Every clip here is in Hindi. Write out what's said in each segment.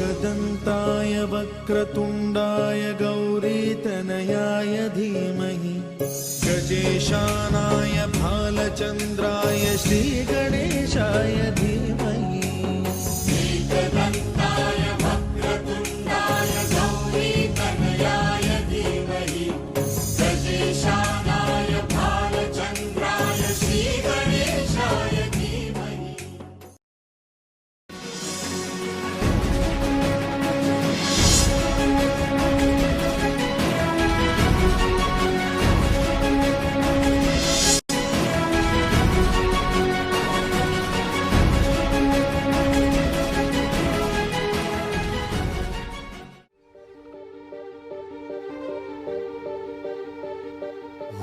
एकदन्ताय वक्रतुण्डाय गौरीतनयाय धीमहि गजेशानाय भालचन्द्राय श्रीगणेशाय धीमहि। एकदन्ताय वक्रतुण्डाय गौरीतनयाय धीमहि गजेशानाय भालचन्द्राय श्रीगणेशाय धीमहि।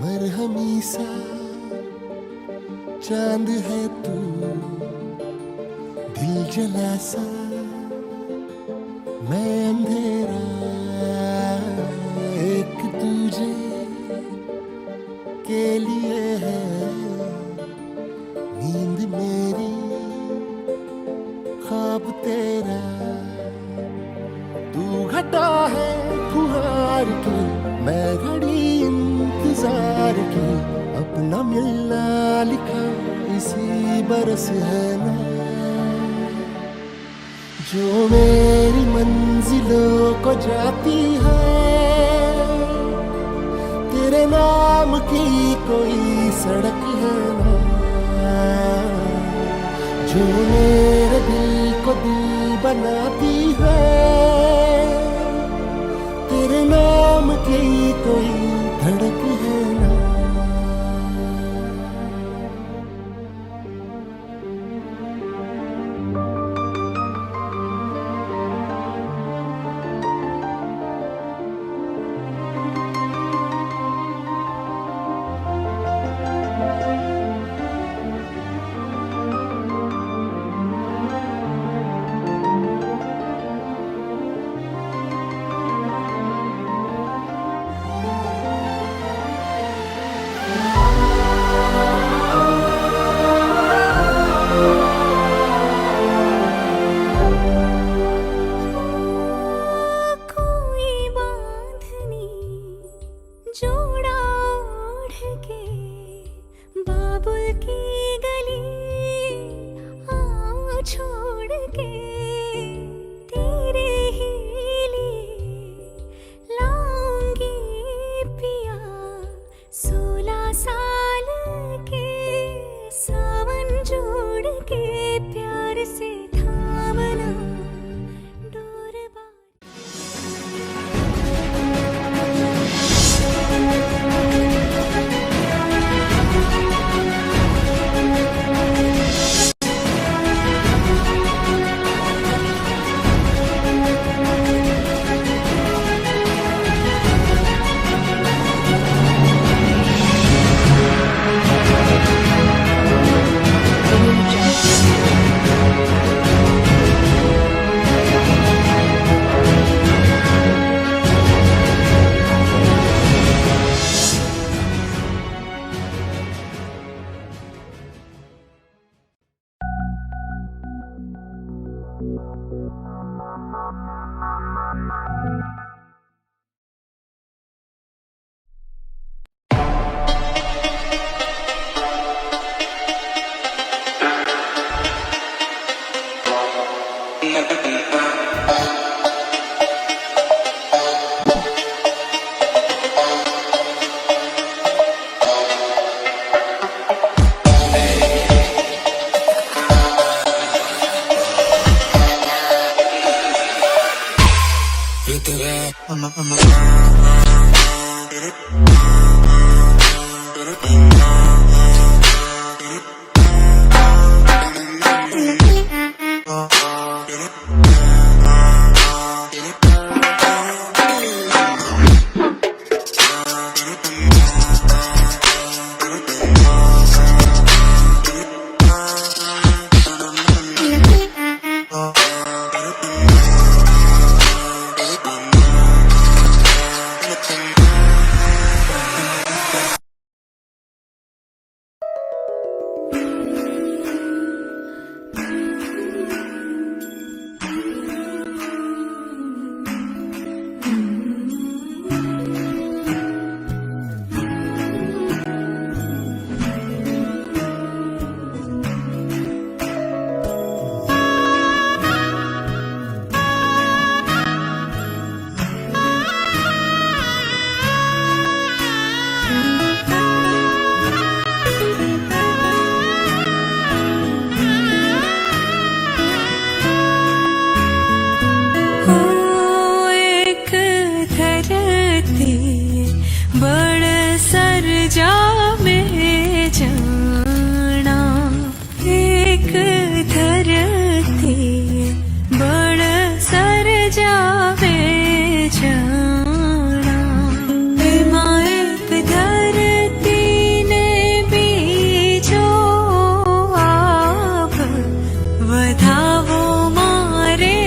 मरहमी सा चांद है तू, दिल जला सा मैं अंधेरा, एक तुझे के लिए है नींद मेरी, ख्वाब तेरा। तू घटा है फुहार की, मैं घड़ी इंतजार की, अपना मिलना लिखा इसी बरस है ना, जो मेरी मंजिलों को जाती है। तेरे नाम की कोई सड़क है ना, जो मेरे दिल को दिल बनाती है। तेरे नाम की कोई धड़क है ना। जावे जाना एक धरती बड़ सर जावे जाना एक धरती ने बीजो आप वधावो मारे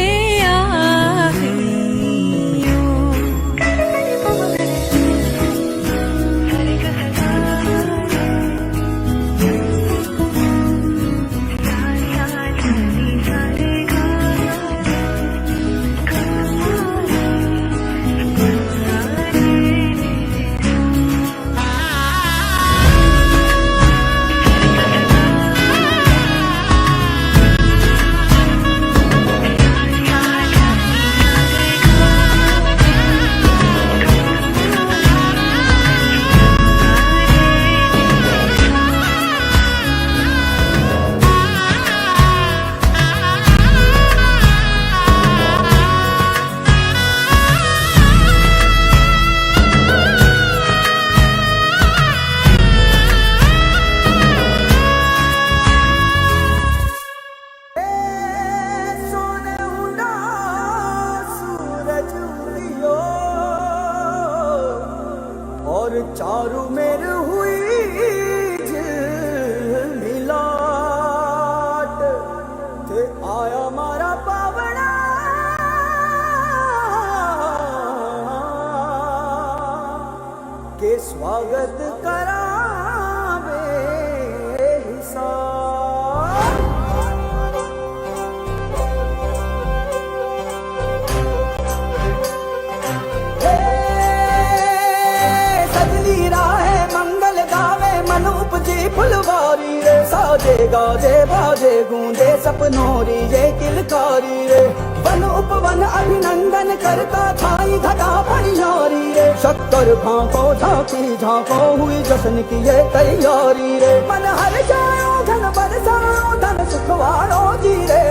और चारू मेर हुई मिलाट थे आया मारा पावना के स्वागत करावे हिसाब उपजी फुलवारी रे साजे गाजे बाजे गूंजे सपनोरी ये किलकारी रे वन उपवन अभिनंदन करता छाई घटा परियारी रे शक्कर भांको झांकी झांको हुई जश्न की ये तैयारी रे मन हर जाओ धन बरसाओ धन सुखवारो जी रे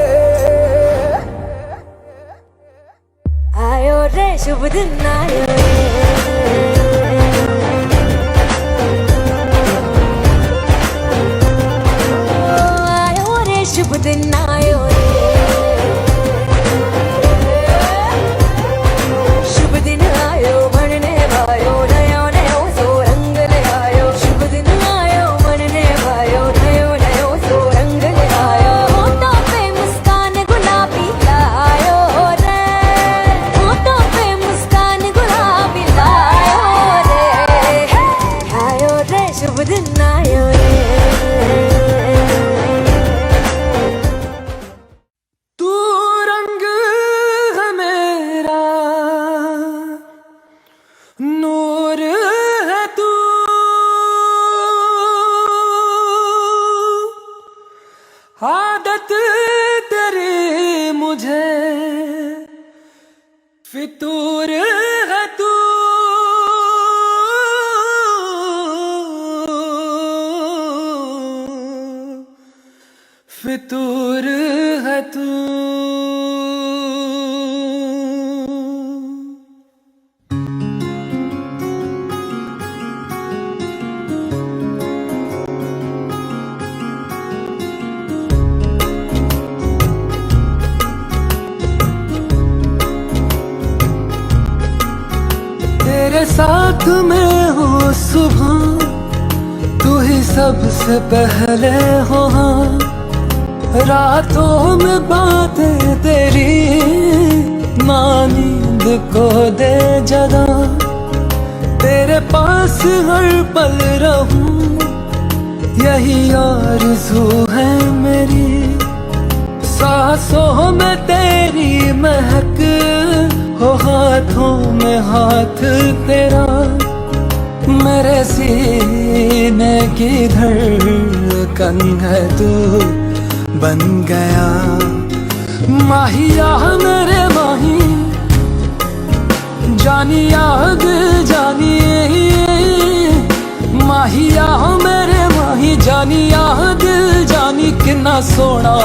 आयो रे शुभ दिन आयो रे शुभ दिन आयो रे शुभ दिन आयो बनने भायो नयो नयो सो रंग ले आयो शुभ दिन आयो बनने भायो नयो नयो सो रंग ले आयो होठों पे मुस्कान गुलाबी लायो रे होठों पे मुस्कान गुलाबी लायो रे आयो रे शुभ दिन आयो रे नूर है तू आदत तेरी मुझे फितूर है तू फितूर है तू तेरे साथ में हो सुबह तू ही सबसे पहले हो हाँ रातों में बातें तेरी ना नींद को दे जदा तेरे पास हर पल रहूं यही आरज़ू है मेरी सांसों में तेरी महक हो हाथों में हाथ तेरा मेरे सीने की धड़कन है तू बन गया माहिया मेरे माही जानिया दिल जानिए माहिया मेरे माही जानिया दिल जानी कितना सोना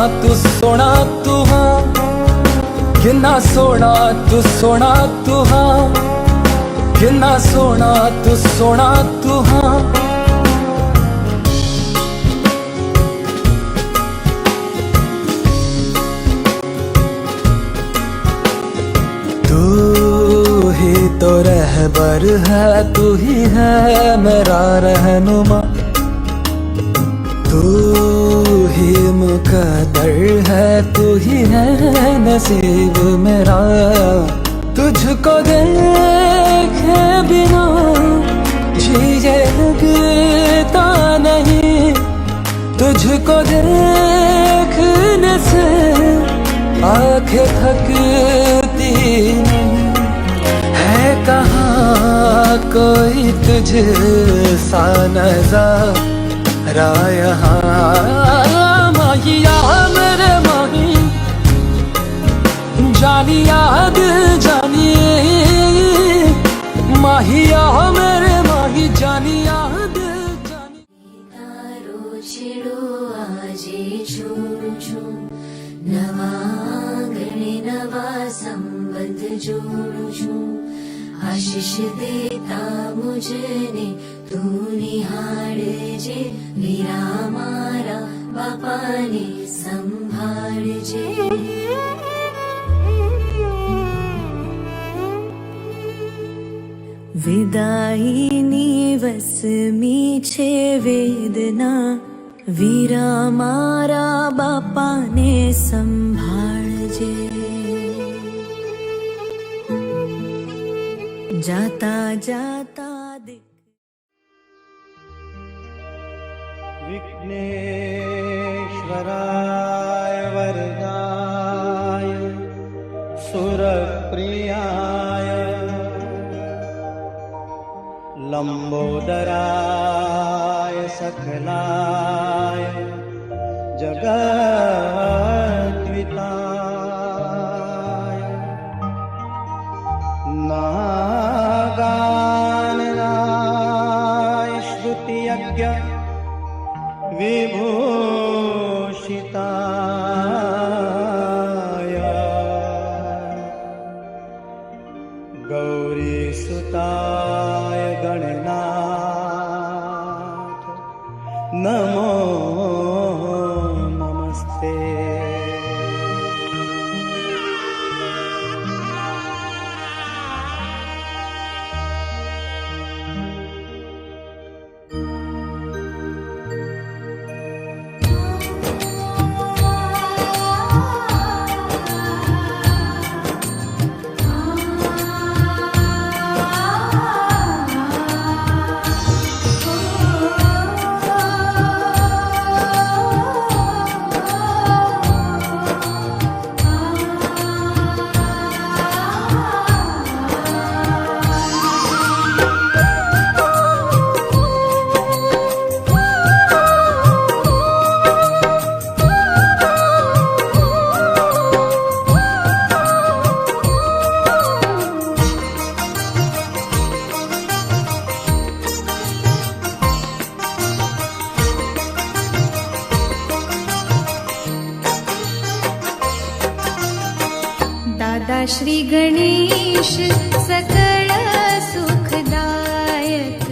तू हाँ कितना सोना तू हाँ कितना सोना तू हाँ तो रहबर है, तू ही है मेरा रहनुमा, तू ही मुकद्दर है, तू ही है नसीब मेरा। तुझको देखे बिना जिए लगता नहीं, तुझको देखने से आंखें थकती नहीं। है कहाँ कोई तुझ सा नज़ारा यहाँ, माहिया मेरे माही, जानिया दिल जानिए, माहिया मेरे माही, जानिया दिल जानिए। तारो छेड़ो आजे छोड़ू छू, नवा आंगणे नवा संबंध जोड़ू छू। आशीष देता मुझने तू निहाळजे, वीरा मारा बापाने संभाळजे। विदाईनी वसमी छे वेदना, वीरा मारा बापाने संभाळजे। जाता जाता विघ्नेश्वराय वरदाय सुरप्रियाय लंबोदराय सकलाय जगद्विताय नागाननाय श्रुतियज्ञ विभूषिताय गौरीसुताय गणनाथ नमो नमस्ते। दादा श्री गणेश सकल सुखदायक।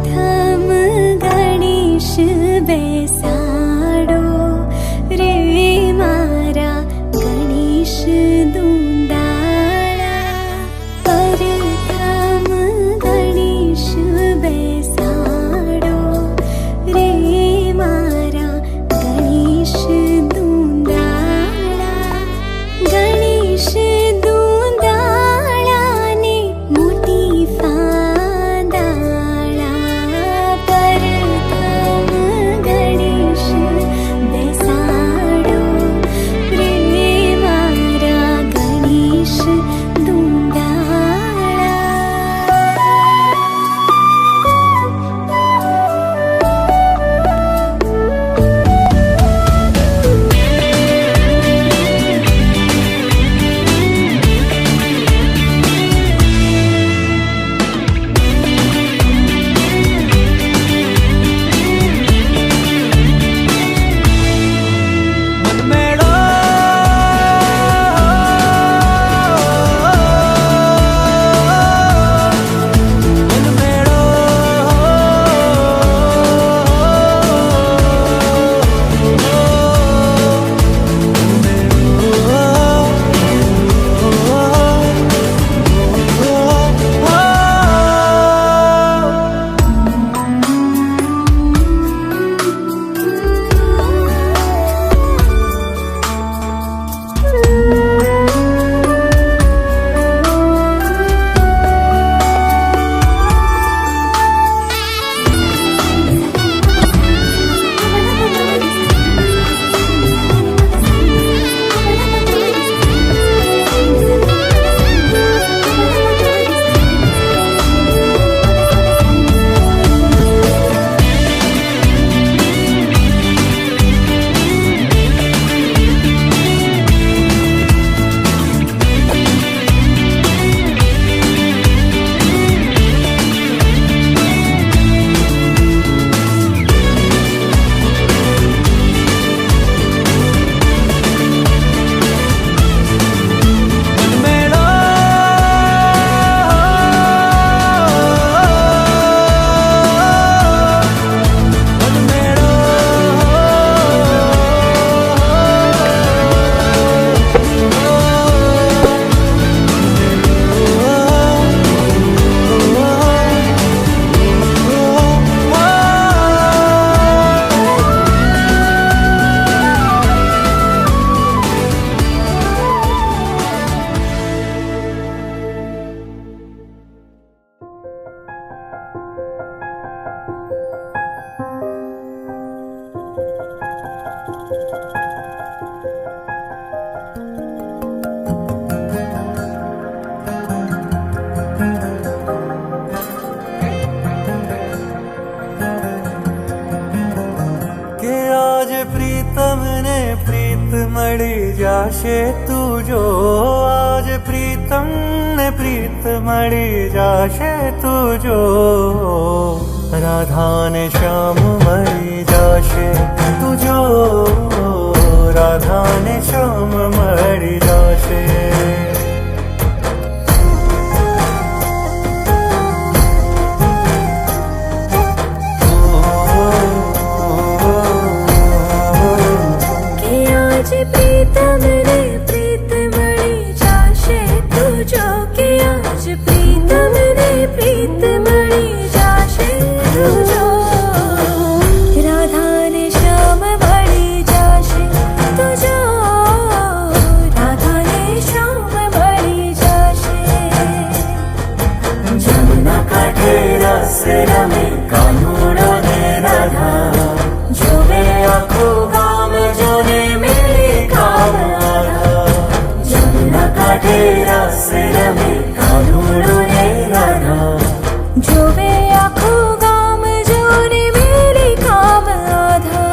प्रथम मळी जाशे तुजो आज प्रीतम ने प्रीत मळी जाशे तुजो राधा ने श्याम मळी जाशे तुजो राधा ने श्याम मळी जाशे प्रीतम ने प्रीत मणि जाशे तुझो के आज प्रीतम ने प्रीत मणि जाशे तुझो राधा ने श्याम मणि जाशे तुझो राधा ने श्याम मणि जाशे जमुना काठे रस रमे कानूड़ो ने राधा जोवे आँखों गाम जोने जमुना काठे रस रमे कानूड़ो ने राधा जोवे आँखों गाम जोने मेरे काम आधा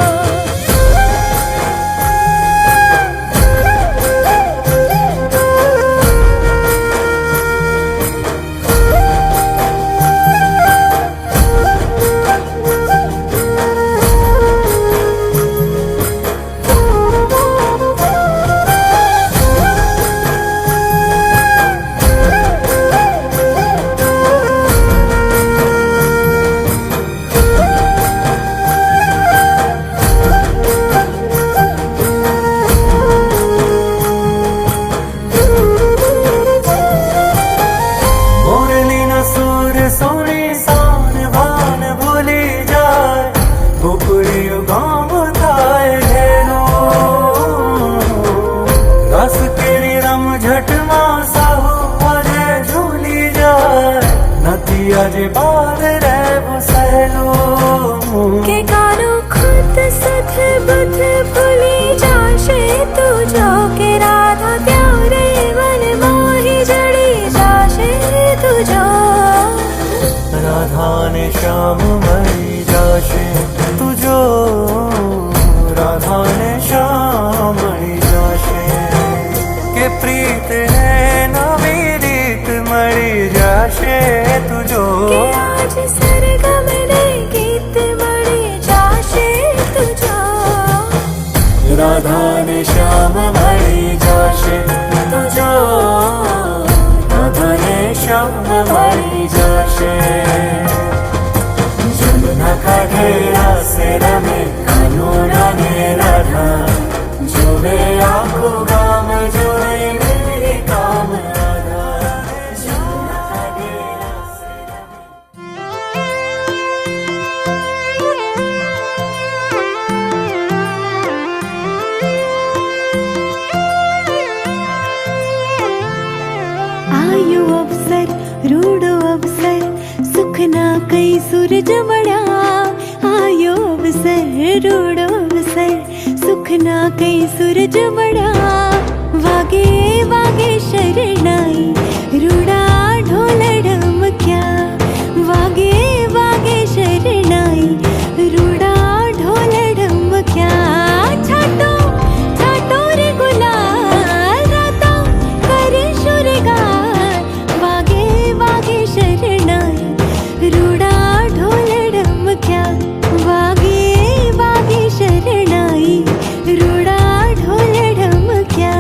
जे बाद रे बसलो के कानो खुद सथ बुध भूली जाशे तुझो के राधा त्यारे मन मोही जड़ी जाशे तुझो राधा ने श्याम मणि जाशे तुझो राधा ने श्याम मणि जाशे के प्रीत है नवी रीत मणि जाशे तुझो के आज सरगम ने गीत मणि जाशे तुझो राधा ने श्याम मणि जाशे तुझो राधा ने श्याम मणि जाशे जमुना काठे रस रमे कानूड़ो ने राधा जोवे आँखों गाम जोड़े मेरे काम आयो अवसर रूड़ो अवसर सुख ना कई सूरज मड़ा आयो अवसर रूड़ो अवसर सुख ना कई सूरज मड़ा वागे वागे शरणाई रूड़ा ढोलड़म क्या वागे वागे शरणाई रूड़ा ढोलड़म क्या छाटो छाटो रे गुलाल राता करे शुरगार वागे वागे शरणाई रूड़ा ढोलड़म क्या वागे वागे शरणाई रूड़ा ढोलड़म क्या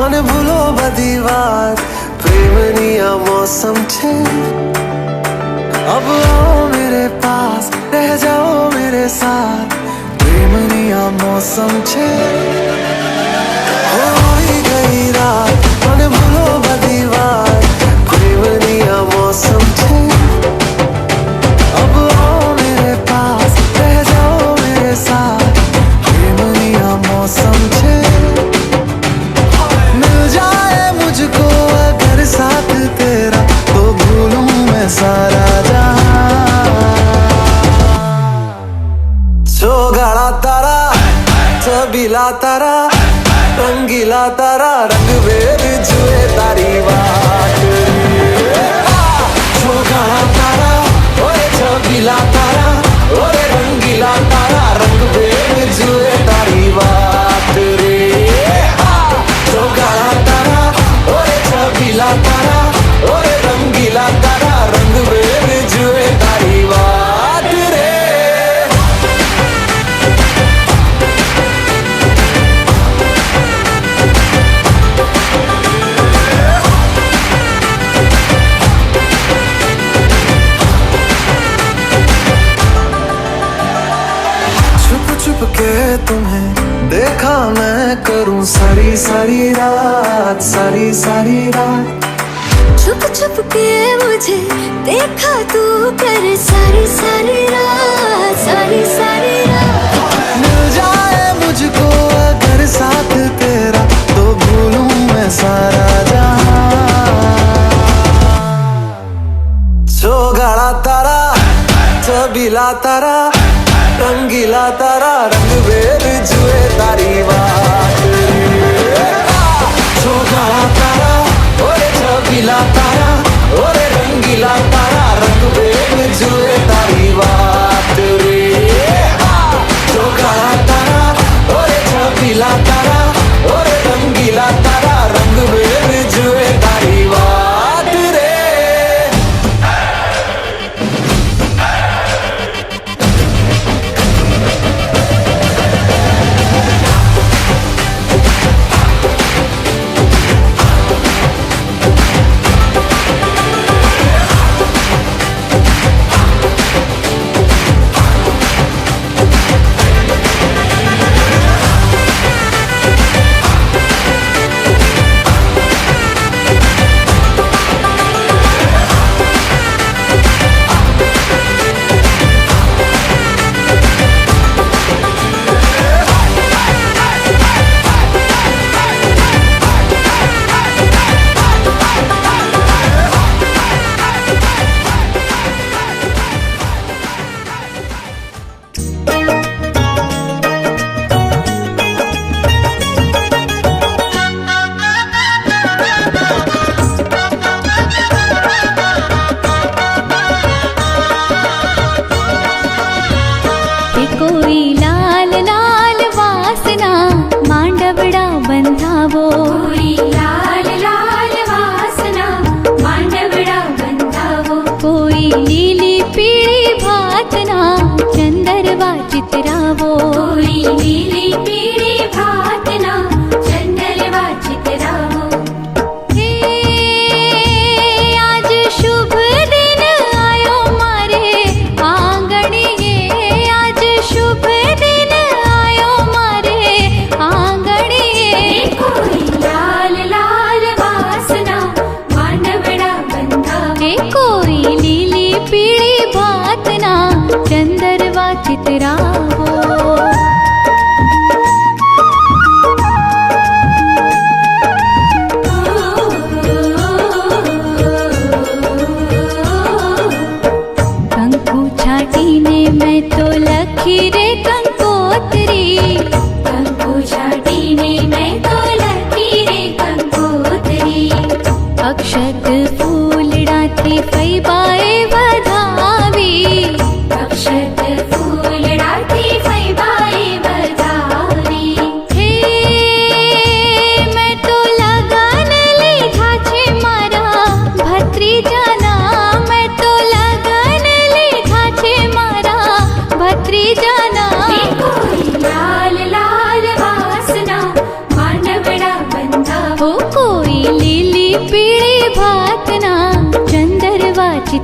અને ભૂલો બધી વાત પ્રેમની આ મોસમ છે अब आओ मेरे पास रह जाओ मेरे साथ प्रेमनी आ मौसम छे होई गई रात મને ભૂલો બધી વાત પ્રેમની આ મौसम छे अब आओ मेरे पास रह जाओ मेरे साथ प्रेमनी आ मौसम छे मिल जाए मुझको अगर साथ तेरा तो भूलूं मैं सारा गाड़ा तारा छबीला तारा रंगीला तारा रंग वेद जुए तारी बात गाड़ा तारा ओए छबीला तारा ओए रंगीला तारा रंग वेद जुए तारी बात रे गाड़ा तारा ओए छबीला तारा ओए रंगीला तारा रंग वेद जुए तारी बात रे के तुम्हें देखा मैं करूं सारी सारी रात सारी सारी रात छुप छुप के मुझे देखा तू कर सारी सारी रात मिल जाए मुझको अगर साथ तेरा तो भूलूं मैं सारा जहां गाड़ा तारा छबीला तारा रंगीला तारा रंग वेद जुए तारी बात गाड़ा तारा ओरे छबीला तारा ओरे रंगीला तारा रंग वेद जुए तारी बात रे गाड़ा तारा ओरे छबीला तारा ओरे रंगीला तारा रंग वेद जुए तारी बात रे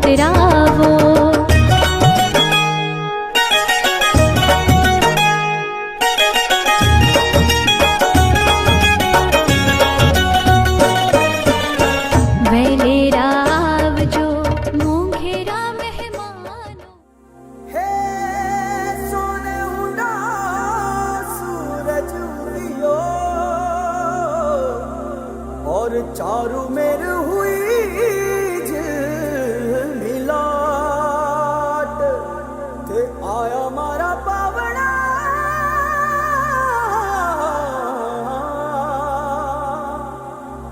मुस्कुरावो। वेलेरा आवजो मोंघेरा मेहमानो। हे सोने हुंडा सूरज उगियो और चारू मेर हुई झिलमिलाट ते आया मारा पावना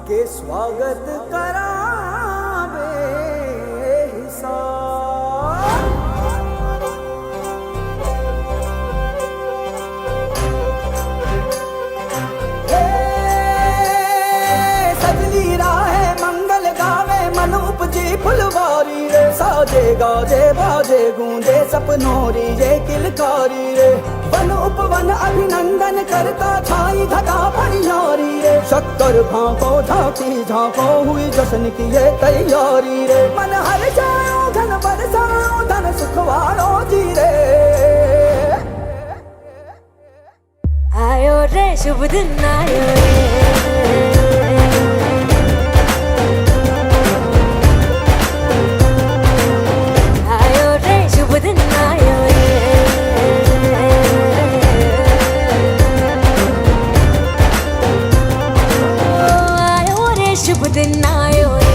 के स्वागत करावे हिसाब। सजनी राहे मंगल गावे मन उपजी फुलवारी रे साजे गाजे बाजे गूंजे सपनों री ये किलकारी रे वन उपवन अभिनंदन करता छाई धगा परियारी रे शक्कर भांको झांकी झांको हुई जश्न की ये तैयारी रे मन हर जाओ धन बरसाओ धन सुखवारो जी रे। आयो रे शुभ दिन आयो रे। आयो रे शुभ दिन आयो रे। आयो रे शुभ दिन आयो रे।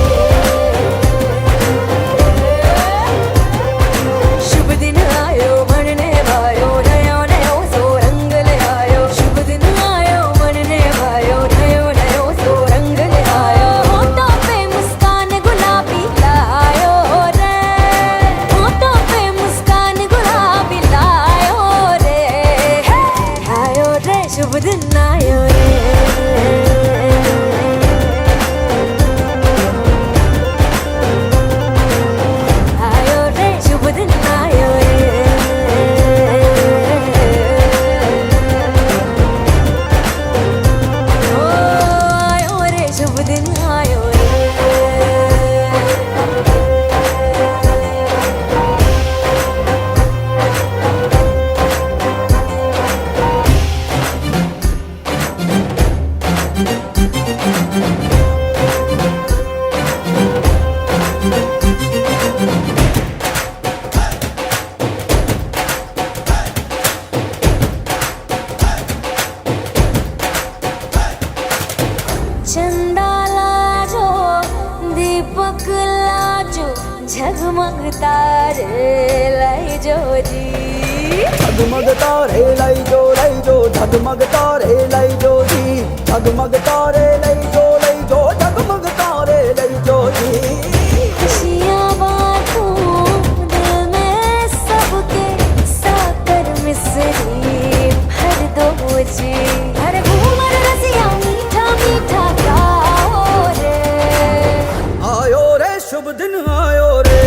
शुभ दिन आयो मनने भायो नयो नयो सो रंग ले आयो। शुभ दिन आयो मनने भायो नयो नयो सो रंग ले आयो। होठों पे मुस्कान गुलाबी लायो रे। होठों पे मुस्कान गुलाबी लायो रे। आयो रे शुभ दिन आयो रे। आयो रे शुभ दिन आयो रे। ओ आयो रे शुभ दिन आयो रे। चंदा लाजो दीपक लाजो झगमग तारे लाई जो जी। झगमग तारे लाई जो झगमग तारे लाई जो जी। झगमग तारे लाई जो झगमग तारे लाई जो जी। खुशियाँ बांटूं दिल में सबके साकर मिसरी भर दो जी। अरे घूमर रसिया मीठा मीठा गाओ रे। आयो रे शुभ दिन आयो रे।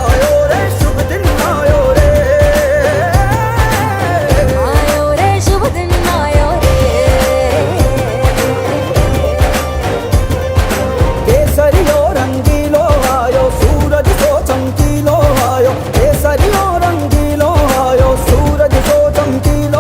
आयो रे शुभ दिन आयो रे। आयो रे शुभ दिन आयो रे। केसरियो रंगीलो आयो सूरज सो चमकीलो आयो। केसरियो रंगीलो आयो सूरज सो चमकीलो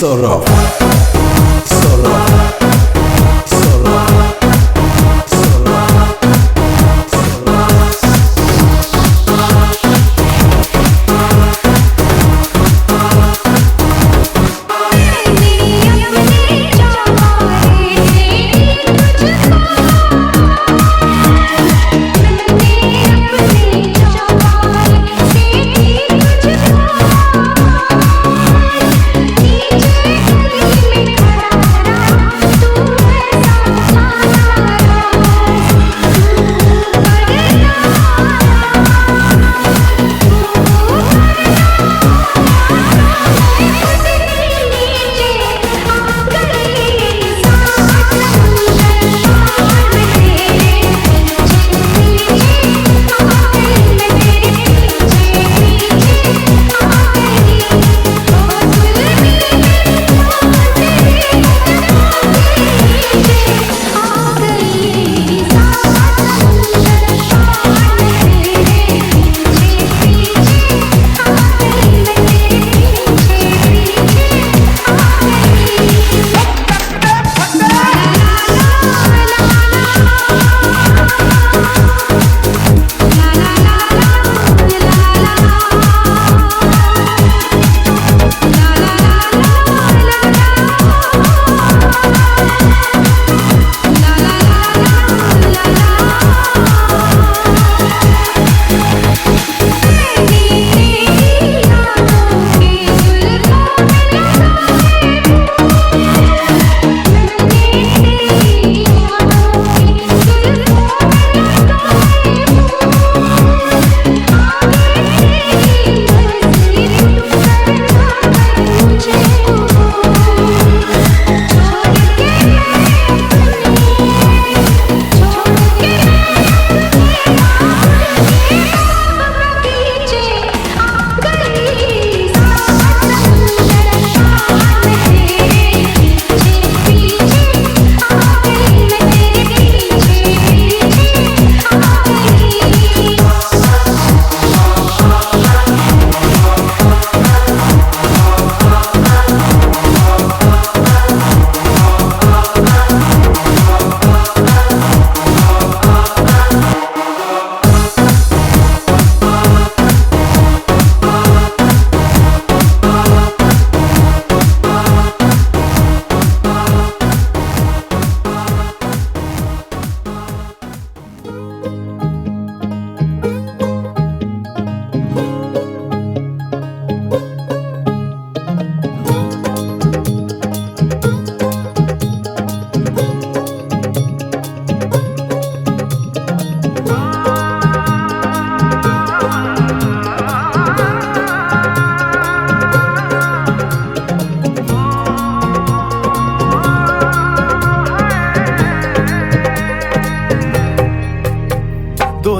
Solo, solo, solo, solo,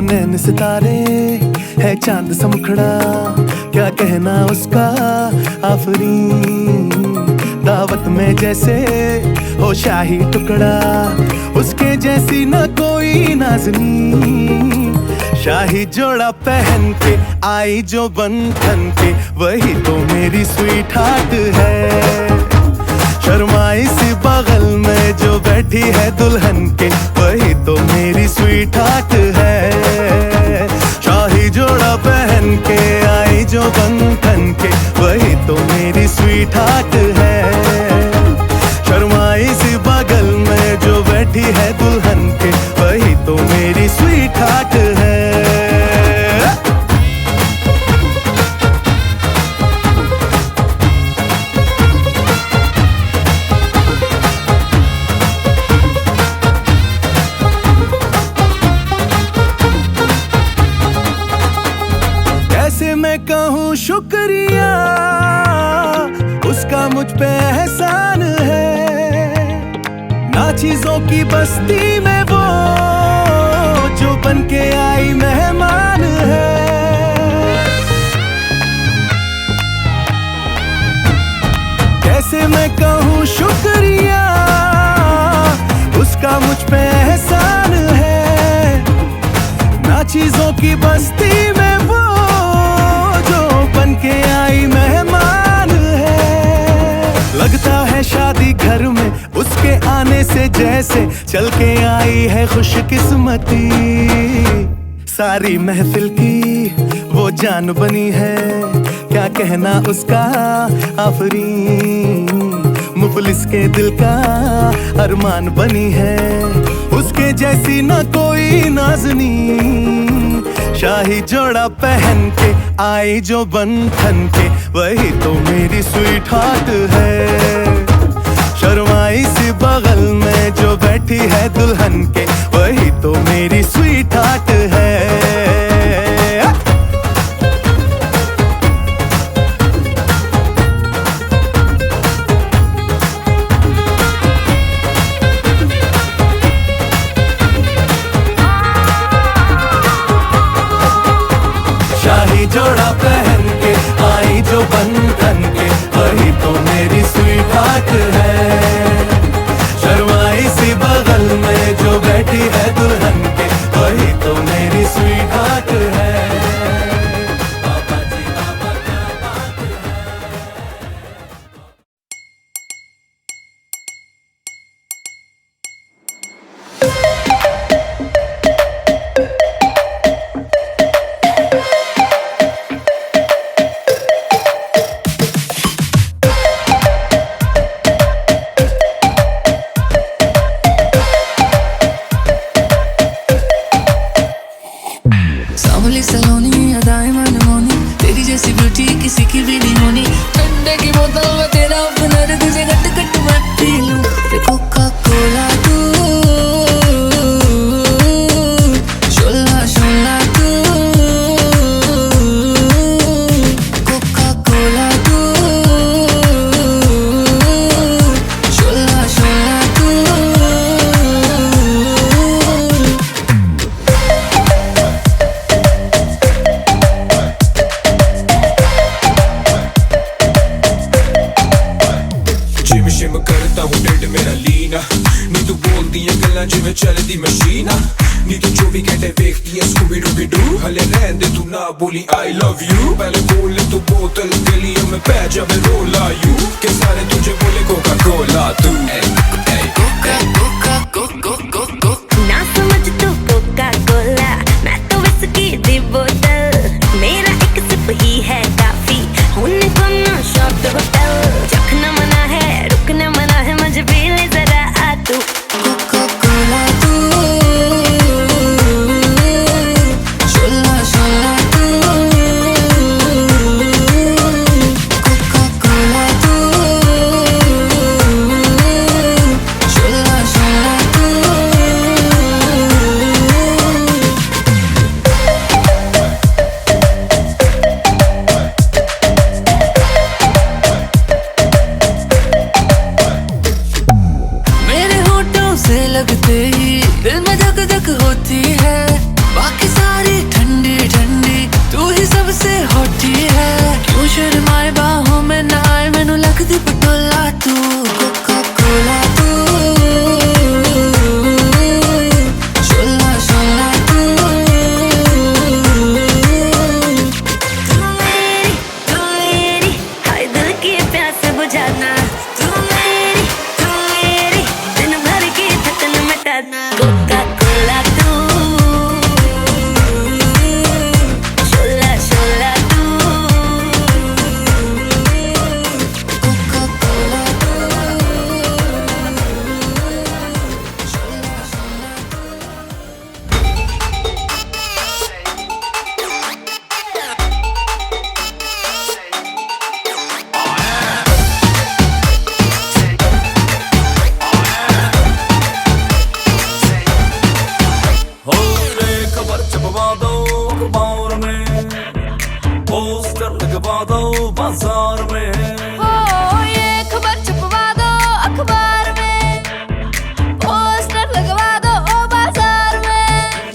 नैन सितारे है चांद सा मुखड़ा, क्या कहना उसका आफरीन। दावत में जैसे हो शाही टुकड़ा, उसके जैसी न कोई नाज़नीन। शाही जोड़ा पहन के आई जो बंधन के, वही तो मेरी स्वीट हार्ट है। शर्माई सी बगल में जो बैठी है दुल्हन के, वही तो मेरी स्वीट हार्ट है। शाही जोड़ा पहन के आई जो बंधन के, वही तो मेरी स्वीट हार्ट है। शर्माई सी बगल में जो बैठी है दुल्हन के, वही तो मेरी स्वीट हार्ट है। मैं कहूँ शुक्रिया, उसका मुझ पे एहसान है। ना चीजों की बस्ती में वो जो बन के आई मेहमान है। कैसे मैं कहूँ शुक्रिया, उसका मुझ पे एहसान है। ना चीजों की बस्ती में वो बन के आई मेहमान है। लगता सामने से जैसे चल के आई है खुशकिस्मती। सारी महफिल की वो जान बनी है, क्या कहना उसका आफरीन। मुफलिस के दिल का अरमान बनी है, उसके जैसी ना कोई नाज़नी। शाही जोड़ा पहन के आई जो बन ठन के, वही तो मेरी स्वीट हार्ट है। शर्माई सी बगल में जो बैठी है दुल्हन के, वही तो मेरी स्वीट हार्ट है। शाही जोड़ा पहन के आई जो बंधन के, वही तो मेरी स्वीट हार्ट है। शर्माई सी बगल में जो बैठी है दुल्हन के, वही तो मेरी स्वीट हार्ट है। सांवली सलोनी अदाएं मनमोनी, तेरी जैसी ब्यूटी किसी की भी नहीं होनी। ठंडे की बोतल में तेरा हुनर, तुझे गट गट मैं पी लूं। कोका कोला तू, शोला शोला तू, कोका कोला तू, शोला शोला तू। जिम शिम करता हूँ ढिड मेरा लीना, नी तू बोलती है गल्ला जिवें चलदी मशीना। नी तू 24 घंटे देखती है स्कूबी डूबी डू, हले रहन दे तू ना बोली आई लव यू। पहले बोल ले तू बोतल गलियों में पै जावे रोला यू, के सारे तुझे बोले कोका कोला तू। कोका कोका कोका कोका ना समझ तू कोका कोला, मैं तो विस्की दी बोतल। मेरा एक सिप ही है काफी, होने को ना शॉट होटल। चखना मना है रुकना मना है, मुझे पी ले जरा आ तू। कोका कोला तू, शोला शोला तू, कोका कोला तू, शोला शोला तू। मेरे होठों से लगते ही दिल में धक धक होती है, बाकी सारी ठंडी ठंडी तू ही सबसे होती है। क्यों शर्माए बाहों में ना आए, मैनू लगदी पटोला तू। कोका कोला तू, शोला शोला तू। तू मेरी हाय दिल की प्यास बुझाना। तू मेरी दिन भर की थकन मिटाना। कोका कोला तू, शोला शोला तू, कोका कोला तू, हो रे खबर छपवा दो अखबार में, पोस्टर लगवा दो बाजार में। हो ये खबर छपवा दो अखबार में, पोस्टर लगवा दो ओ बाजार में।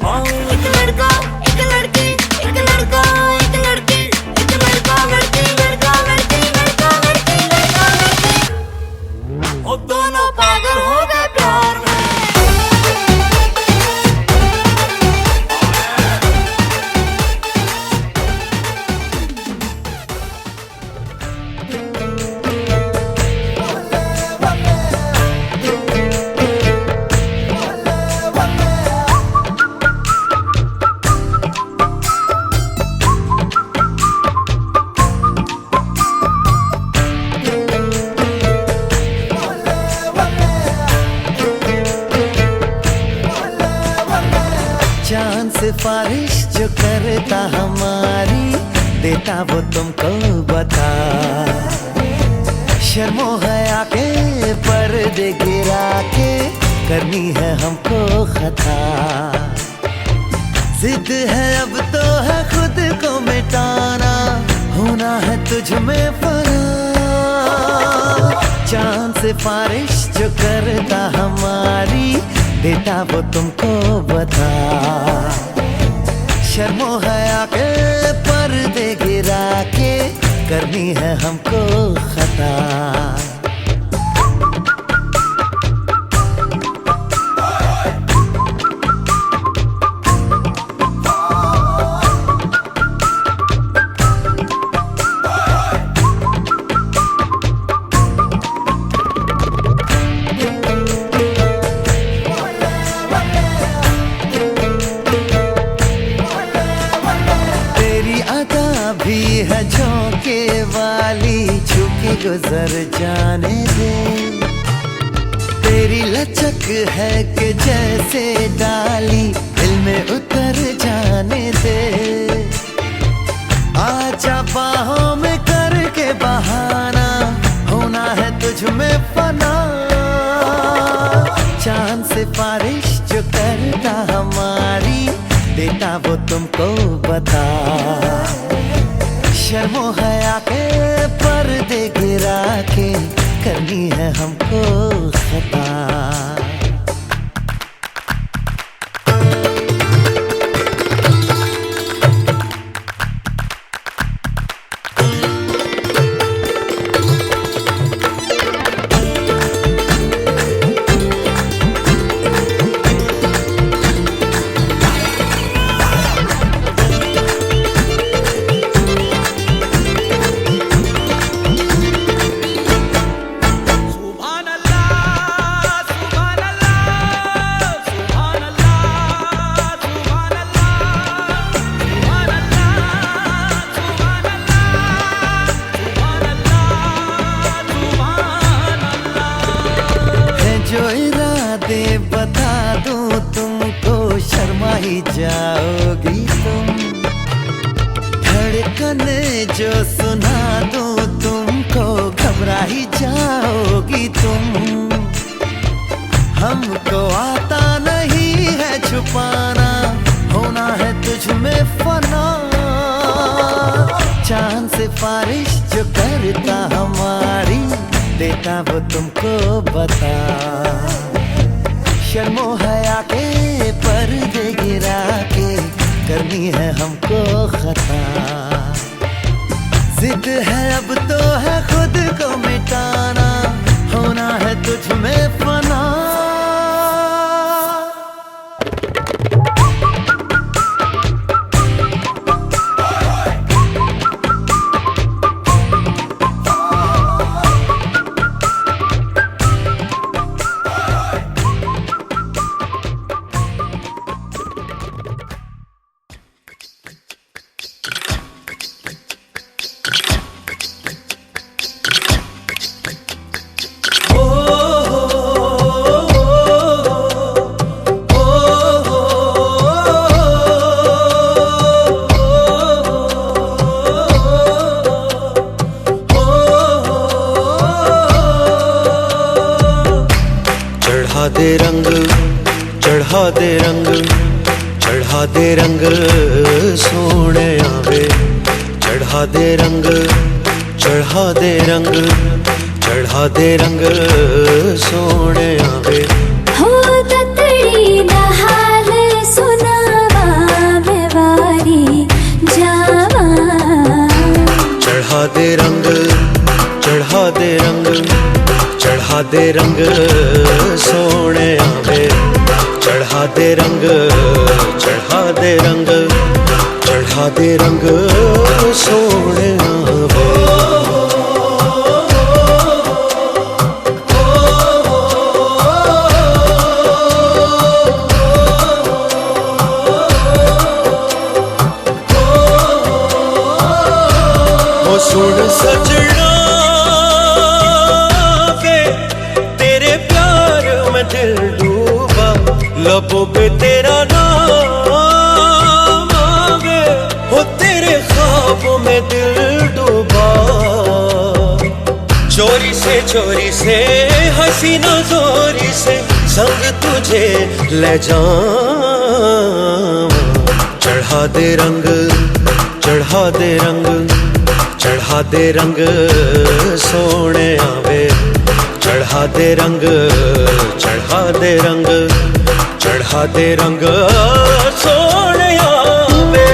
हाँ एक लड़का एक लड़की, एक लड़का एक लड़की, एक लड़का लड़की, लड़का लड़की, लड़का लड़की, लड़का लड़की। ओ दोनों पागल हो गए प्यार में। सिफारिश जो करता हमारी, देता वो तुमको बता। शर्मो हया के पर्दे गिरा के करनी है हमको खता। जिद है अब तो है खुद को मिटाना, होना है तुझ में फना। चांद सिफारिश जो करता हमारी, देता वो तुमको बता। शर्मो हया के पर्दे गिरा के करनी है हमको खता। भी है झोंके वाली, छुके गुजर जाने दे। तेरी लचक है कि जैसे डाली, दिल में उतर जाने दे। आजा बाहों में करके बहाना, होना है तुझ में फना। चांद सिफारिश जो करता हमारी, देता वो तुमको बता। शर्मो हया के पर्दे गिरा के करनी है हमको खता। जो इरादे बता दूं तुमको, शर्मा ही जाओगी तुम। धड़कन जो सुना दूं तुमको, घबरा ही जाओगी तुम। हमको आता नहीं है छुपाना, होना है तुझ में फना। चांद सिफारिश जो करता हमारी, देता वो तुमको बता। शर्मो हया के पर्दे गिरा के करनी है हमको खता। जिद है अब तो है खुद को मिटाना, होना है तुझ में फना। चढ़ा दे रंग, चढ़ा दे रंग, चढ़ा दे रंग सोने आवे। चढ़ा दे रंग, चढ़ा दे रंग, चढ़ा दे रंग सोने आवे। हो ततड़ी दा हाल सुनावा, मैं वारी जावा। चढ़ा दे रंग, चढ़ा दे रंग, चढ़ा दे रंग सोने आवे। चढ़ा दे रंग, चढ़ा दे रंग, चढ़ा दे रंग सोने आवे। ओ सुन सजना के तेरे प्यार में दिल डूबा, लबों पे तेरा नाम चोरी से हसीना जोरी से संग तुझे ले जाऊं। चढ़ा दे रंग, चढ़ा दे रंग, चढ़ा दे रंग सोने आवे। चढ़ा दे रंग, चढ़ा दे रंग, चढ़ा दे रंग सोने आवे।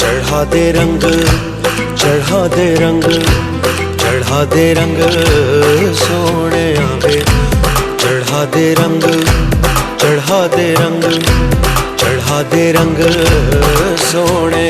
चढ़ा दे रंग, चढ़ा दे रंग, चढ़ा दे रंग सोने आवे। चढ़ा दे रंग, चढ़ा दे रंग, चढ़ा दे रंग सोने